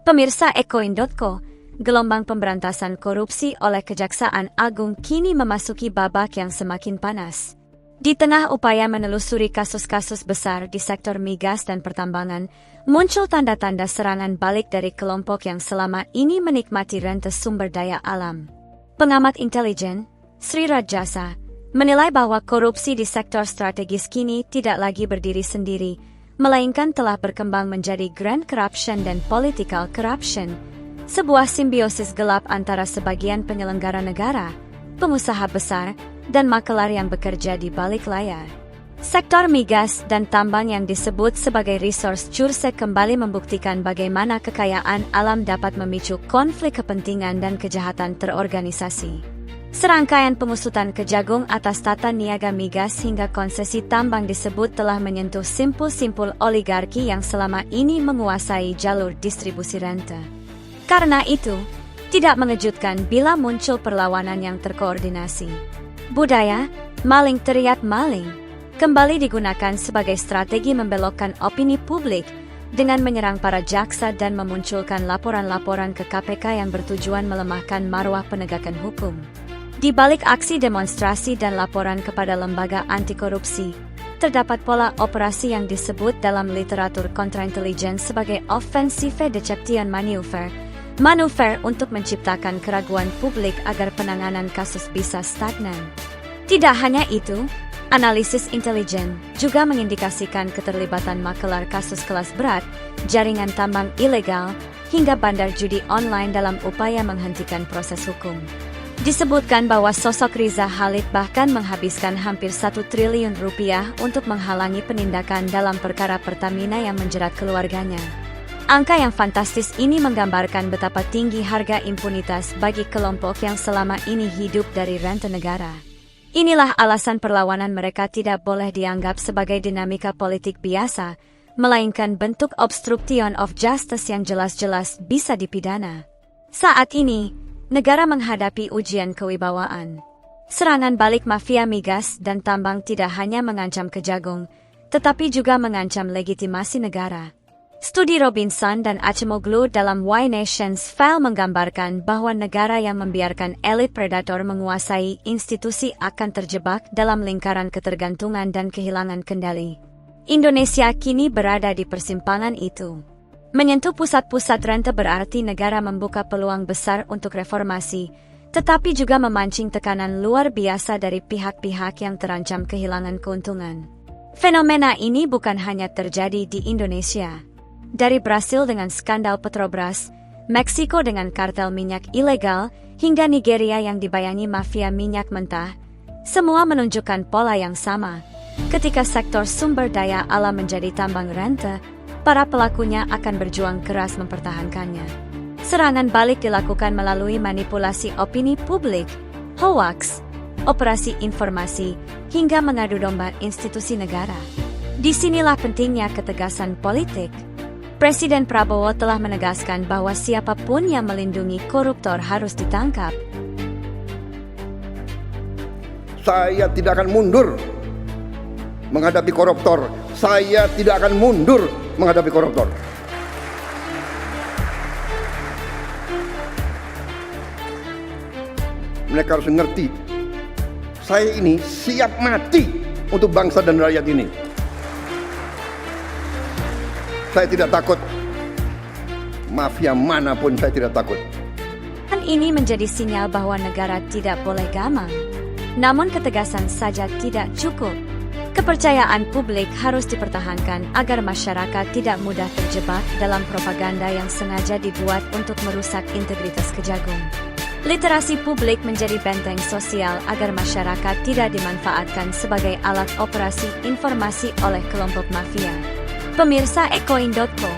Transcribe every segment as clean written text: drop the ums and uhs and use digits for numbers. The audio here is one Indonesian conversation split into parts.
Pemirsa Ekoin.co, gelombang pemberantasan korupsi oleh Kejaksaan Agung kini memasuki babak yang semakin panas. Di tengah upaya menelusuri kasus-kasus besar di sektor migas dan pertambangan, muncul tanda-tanda serangan balik dari kelompok yang selama ini menikmati rente sumber daya alam. Pengamat intelijen, Sri Rajasa, menilai bahwa korupsi di sektor strategis kini tidak lagi berdiri sendiri, melainkan telah berkembang menjadi grand corruption dan political corruption, sebuah simbiosis gelap antara sebagian penyelenggara negara, pengusaha besar, dan makelar yang bekerja di balik layar. Sektor migas dan tambang yang disebut sebagai resource curse kembali membuktikan bagaimana kekayaan alam dapat memicu konflik kepentingan dan kejahatan terorganisasi. Serangkaian pengusutan kejagung atas tata niaga migas hingga konsesi tambang disebut telah menyentuh simpul-simpul oligarki yang selama ini menguasai jalur distribusi rente. Karena itu, tidak mengejutkan bila muncul perlawanan yang terkoordinasi. Budaya maling teriak maling kembali digunakan sebagai strategi membelokkan opini publik dengan menyerang para jaksa dan memunculkan laporan-laporan ke KPK yang bertujuan melemahkan marwah penegakan hukum. Di balik aksi demonstrasi dan laporan kepada lembaga anti korupsi, terdapat pola operasi yang disebut dalam literatur kontraintelijen sebagai offensive deception manuver untuk menciptakan keraguan publik agar penanganan kasus bisa stagnan. Tidak hanya itu, analisis intelijen juga mengindikasikan keterlibatan makelar kasus kelas berat, jaringan tambang ilegal, hingga bandar judi online dalam upaya menghentikan proses hukum. Disebutkan bahwa sosok Riza Khalid bahkan menghabiskan hampir 1 triliun rupiah untuk menghalangi penindakan dalam perkara Pertamina yang menjerat keluarganya. Angka yang fantastis ini menggambarkan betapa tinggi harga impunitas bagi kelompok yang selama ini hidup dari rente negara. Inilah alasan perlawanan mereka tidak boleh dianggap sebagai dinamika politik biasa, melainkan bentuk obstruction of justice yang jelas-jelas bisa dipidana. Saat ini, negara menghadapi ujian kewibawaan. Serangan balik mafia migas dan tambang tidak hanya mengancam Kejagung, tetapi juga mengancam legitimasi negara. Studi Robinson dan Acemoglu dalam Why Nations File menggambarkan bahwa negara yang membiarkan elit predator menguasai institusi akan terjebak dalam lingkaran ketergantungan dan kehilangan kendali. Indonesia kini berada di persimpangan itu. Menyentuh pusat-pusat rente berarti negara membuka peluang besar untuk reformasi, tetapi juga memancing tekanan luar biasa dari pihak-pihak yang terancam kehilangan keuntungan. Fenomena ini bukan hanya terjadi di Indonesia. Dari Brasil dengan skandal Petrobras, Meksiko dengan kartel minyak ilegal, hingga Nigeria yang dibayangi mafia minyak mentah, semua menunjukkan pola yang sama. Ketika sektor sumber daya alam menjadi tambang rente, para pelakunya akan berjuang keras mempertahankannya. Serangan balik dilakukan melalui manipulasi opini publik, hoaks, operasi informasi, hingga mengadu domba institusi negara. Disinilah pentingnya ketegasan politik. Presiden Prabowo telah menegaskan bahwa siapapun yang melindungi koruptor harus ditangkap. Saya tidak akan mundur menghadapi koruptor. Saya tidak akan mundur menghadapi koruptor. Mereka harus mengerti, saya ini siap mati untuk bangsa dan rakyat ini. Saya tidak takut. Mafia manapun saya tidak takut. Ini menjadi sinyal bahwa negara tidak boleh gamang. Namun ketegasan saja tidak cukup. Kepercayaan publik harus dipertahankan agar masyarakat tidak mudah terjebak dalam propaganda yang sengaja dibuat untuk merusak integritas Kejagung. Literasi publik menjadi benteng sosial agar masyarakat tidak dimanfaatkan sebagai alat operasi informasi oleh kelompok mafia. Pemirsa Ekoin.co,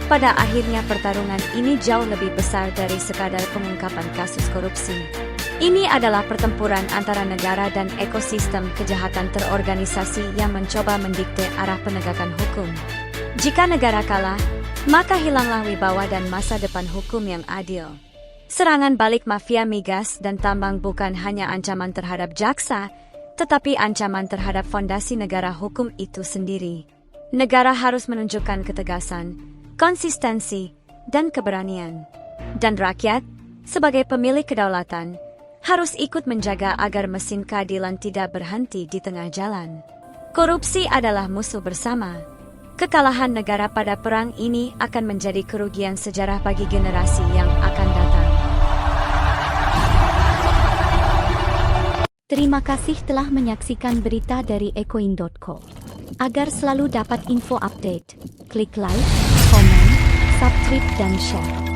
pada akhirnya pertarungan ini jauh lebih besar dari sekadar pengungkapan kasus korupsi. Ini adalah pertempuran antara negara dan ekosistem kejahatan terorganisasi yang mencoba mendikte arah penegakan hukum. Jika negara kalah, maka hilanglah wibawa dan masa depan hukum yang adil. Serangan balik mafia migas dan tambang bukan hanya ancaman terhadap jaksa, tetapi ancaman terhadap fondasi negara hukum itu sendiri. Negara harus menunjukkan ketegasan, konsistensi, dan keberanian. Dan rakyat, sebagai pemilik kedaulatan, harus ikut menjaga agar mesin keadilan tidak berhenti di tengah jalan. Korupsi adalah musuh bersama. Kekalahan negara pada perang ini akan menjadi kerugian sejarah bagi generasi yang akan datang. Terima kasih telah menyaksikan berita dari ecoin.co. Agar selalu dapat info update, klik like, komen, subscribe dan share.